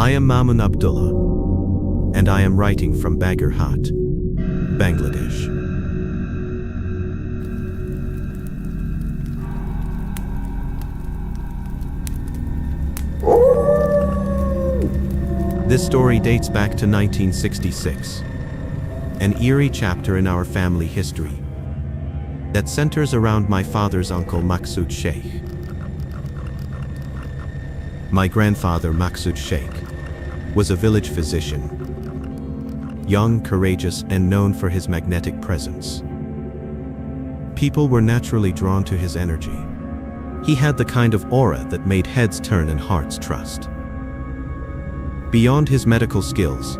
I am Mamun Abdullah, and I am writing from Bagherhat, Bangladesh. This story dates back to 1966, an eerie chapter in our family history that centers around my father's uncle Maqsood Sheikh. My grandfather Maqsood Sheikh was a village physician, young, courageous, and known for his magnetic presence. People were naturally drawn to his energy. He had the kind of aura that made heads turn and hearts trust. Beyond his medical skills,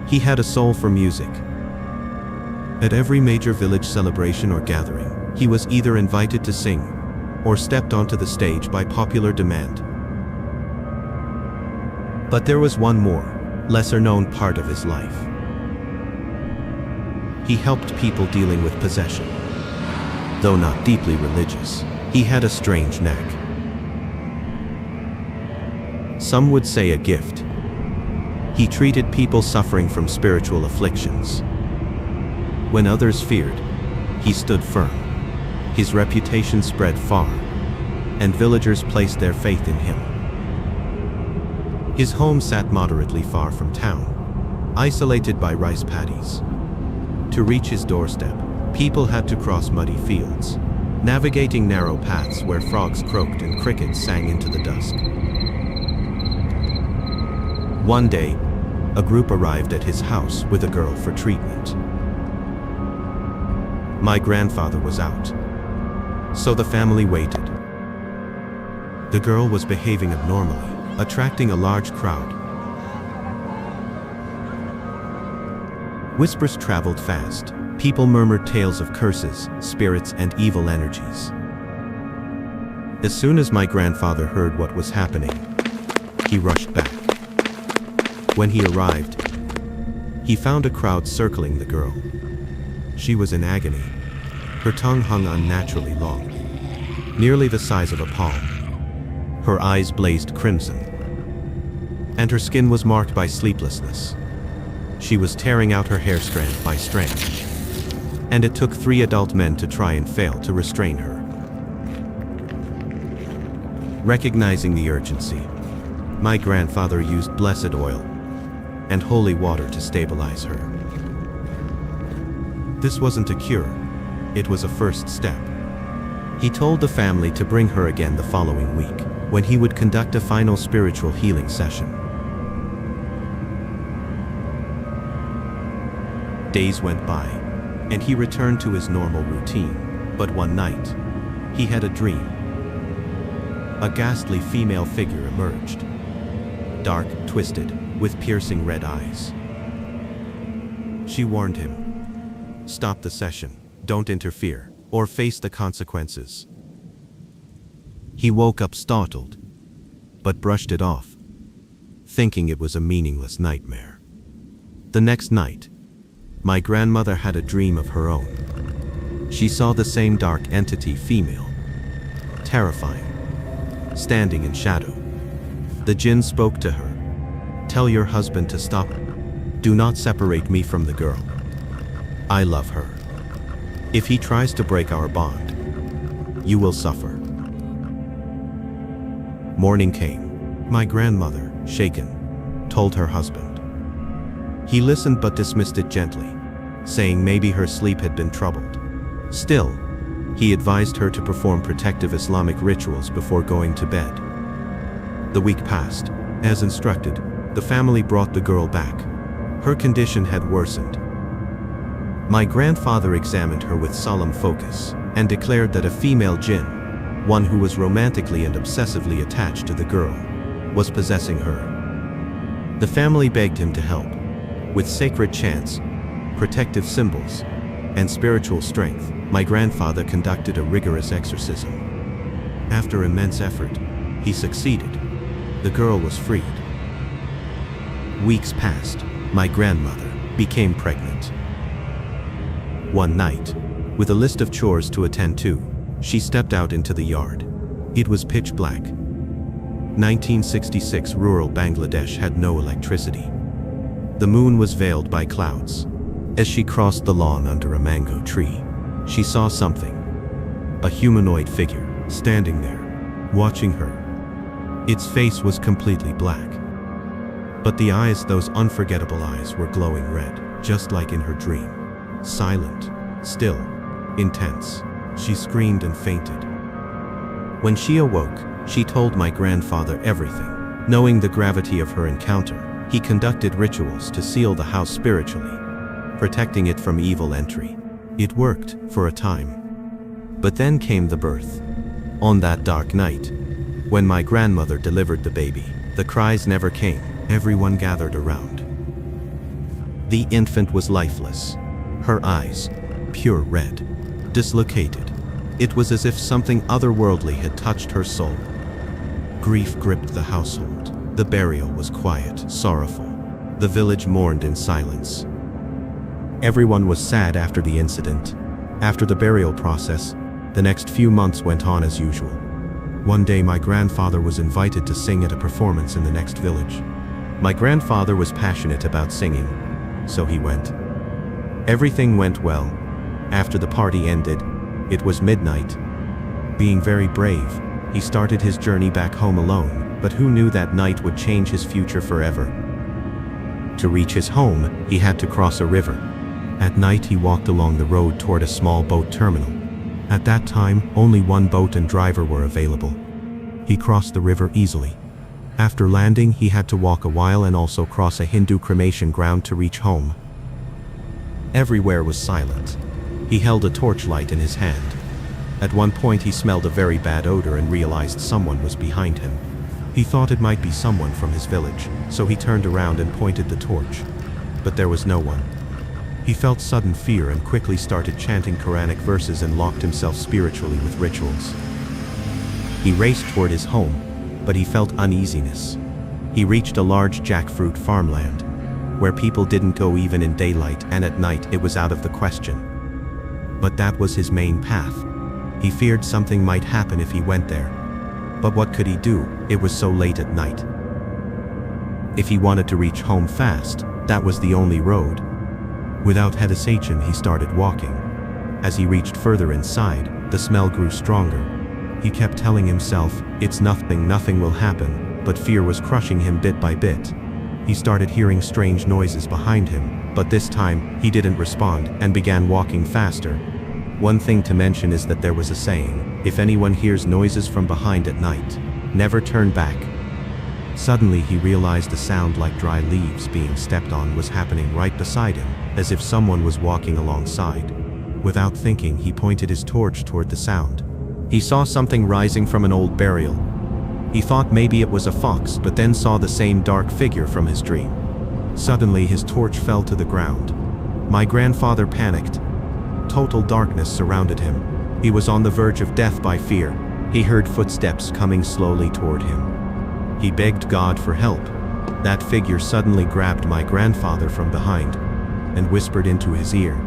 he had a soul for music. At every major village celebration or gathering, he was either invited to sing or stepped onto the stage by popular demand. But there was one more, lesser-known part of his life. He helped people dealing with possession. Though not deeply religious, he had a strange knack. Some would say a gift. He treated people suffering from spiritual afflictions. When others feared, he stood firm. His reputation spread far, and villagers placed their faith in him. His home sat moderately far from town, isolated by rice paddies. To reach his doorstep, people had to cross muddy fields, navigating narrow paths where frogs croaked and crickets sang into the dusk. One day, a group arrived at his house with a girl for treatment. My grandfather was out, so the family waited. The girl was behaving abnormally, attracting a large crowd. Whispers traveled fast. People murmured tales of curses, spirits, and evil energies. As soon as my grandfather heard what was happening, he rushed back. When he arrived, he found a crowd circling the girl. She was in agony. Her tongue hung unnaturally long, nearly the size of a palm. Her eyes blazed crimson, and her skin was marked by sleeplessness. She was tearing out her hair strand by strand, and it took 3 adult men to try and fail to restrain her. Recognizing the urgency, my grandfather used blessed oil and holy water to stabilize her. This wasn't a cure, it was a first step. He told the family to bring her again the following week, when he would conduct a final spiritual healing session. Days went by, and he returned to his normal routine, but one night, he had a dream. A ghastly female figure emerged, dark, twisted, with piercing red eyes. She warned him, "Stop the session, don't interfere, or face the consequences." He woke up startled, but brushed it off, thinking it was a meaningless nightmare. The next night, my grandmother had a dream of her own. She saw the same dark entity, female, terrifying, standing in shadow. The jinn spoke to her, "Tell your husband to stop. Do not separate me from the girl. I love her. If he tries to break our bond, you will suffer." Morning came. My grandmother, shaken, told her husband. He listened but dismissed it gently, saying maybe her sleep had been troubled. Still, he advised her to perform protective Islamic rituals before going to bed. The week passed. As instructed, the family brought the girl back. Her condition had worsened. My grandfather examined her with solemn focus and declared that a female jinn, one who was romantically and obsessively attached to the girl, was possessing her. The family begged him to help. With sacred chants, protective symbols, and spiritual strength, my grandfather conducted a rigorous exorcism. After immense effort, he succeeded. The girl was freed. Weeks passed. My grandmother became pregnant. One night, with a list of chores to attend to, she stepped out into the yard. It was pitch black. 1966 rural Bangladesh had no electricity. The moon was veiled by clouds. As she crossed the lawn under a mango tree, she saw something. A humanoid figure, standing there, watching her. Its face was completely black. But the eyes, those unforgettable eyes, were glowing red, just like in her dream. Silent, still, intense. She screamed and fainted. When she awoke, she told my grandfather everything. Knowing the gravity of her encounter, he conducted rituals to seal the house spiritually, protecting it from evil entry. It worked, for a time. But then came the birth. On that dark night, when my grandmother delivered the baby, the cries never came. Everyone gathered around. The infant was lifeless. Her eyes, pure red, dislocated. It was as if something otherworldly had touched her soul. Grief gripped the household. The burial was quiet, sorrowful. The village mourned in silence. Everyone was sad after the incident. After the burial process, the next few months went on as usual. One day my grandfather was invited to sing at a performance in the next village. My grandfather was passionate about singing, so he went. Everything went well. After the party ended, it was midnight. Being very brave, he started his journey back home alone, but who knew that night would change his future forever? To reach his home, he had to cross a river. At night he walked along the road toward a small boat terminal. At that time, only one boat and driver were available. He crossed the river easily. After landing, he had to walk a while and also cross a Hindu cremation ground to reach home. Everywhere was silent. He held a torchlight in his hand. At one point he smelled a very bad odor and realized someone was behind him. He thought it might be someone from his village, so he turned around and pointed the torch. But there was no one. He felt sudden fear and quickly started chanting Quranic verses and locked himself spiritually with rituals. He raced toward his home, but he felt uneasiness. He reached a large jackfruit farmland, where people didn't go even in daylight, and at night it was out of the question. But that was his main path. He feared something might happen if he went there. But what could he do? It was so late at night. If he wanted to reach home fast, that was the only road. Without hesitation, he started walking. As he reached further inside, the smell grew stronger. He kept telling himself, "It's nothing, nothing will happen," but fear was crushing him bit by bit. He started hearing strange noises behind him, but this time, he didn't respond and began walking faster. One thing to mention is that there was a saying, if anyone hears noises from behind at night, never turn back. Suddenly he realized a sound like dry leaves being stepped on was happening right beside him, as if someone was walking alongside. Without thinking, he pointed his torch toward the sound. He saw something rising from an old burial. He thought maybe it was a fox, but then saw the same dark figure from his dream. Suddenly his torch fell to the ground. My grandfather panicked. Total darkness surrounded him. He was on the verge of death by fear. He heard footsteps coming slowly toward him. He begged God for help. That figure suddenly grabbed my grandfather from behind and whispered into his ear,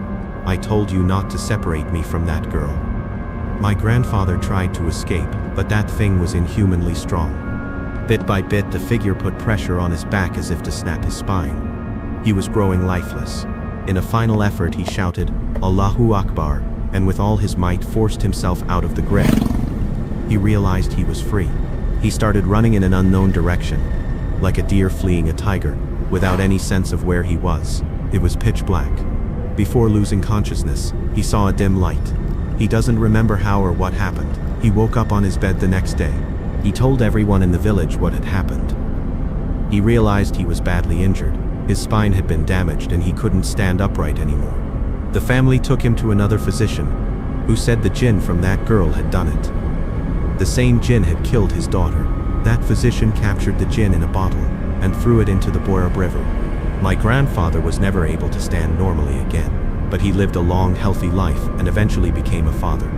"I told you not to separate me from that girl." My grandfather tried to escape, but that thing was inhumanly strong. Bit by bit, the figure put pressure on his back as if to snap his spine. He was growing lifeless. In a final effort, he shouted, "Allahu Akbar," and with all his might forced himself out of the grip. He realized he was free. He started running in an unknown direction, like a deer fleeing a tiger, without any sense of where he was. It was pitch black. Before losing consciousness, he saw a dim light. He doesn't remember how or what happened. He woke up on his bed the next day. He told everyone in the village what had happened. He realized he was badly injured. His spine had been damaged and he couldn't stand upright anymore. The family took him to another physician, who said the jinn from that girl had done it. The same jinn had killed his daughter. That physician captured the jinn in a bottle and threw it into the Boyab River. My grandfather was never able to stand normally again, but he lived a long, healthy life and eventually became a father.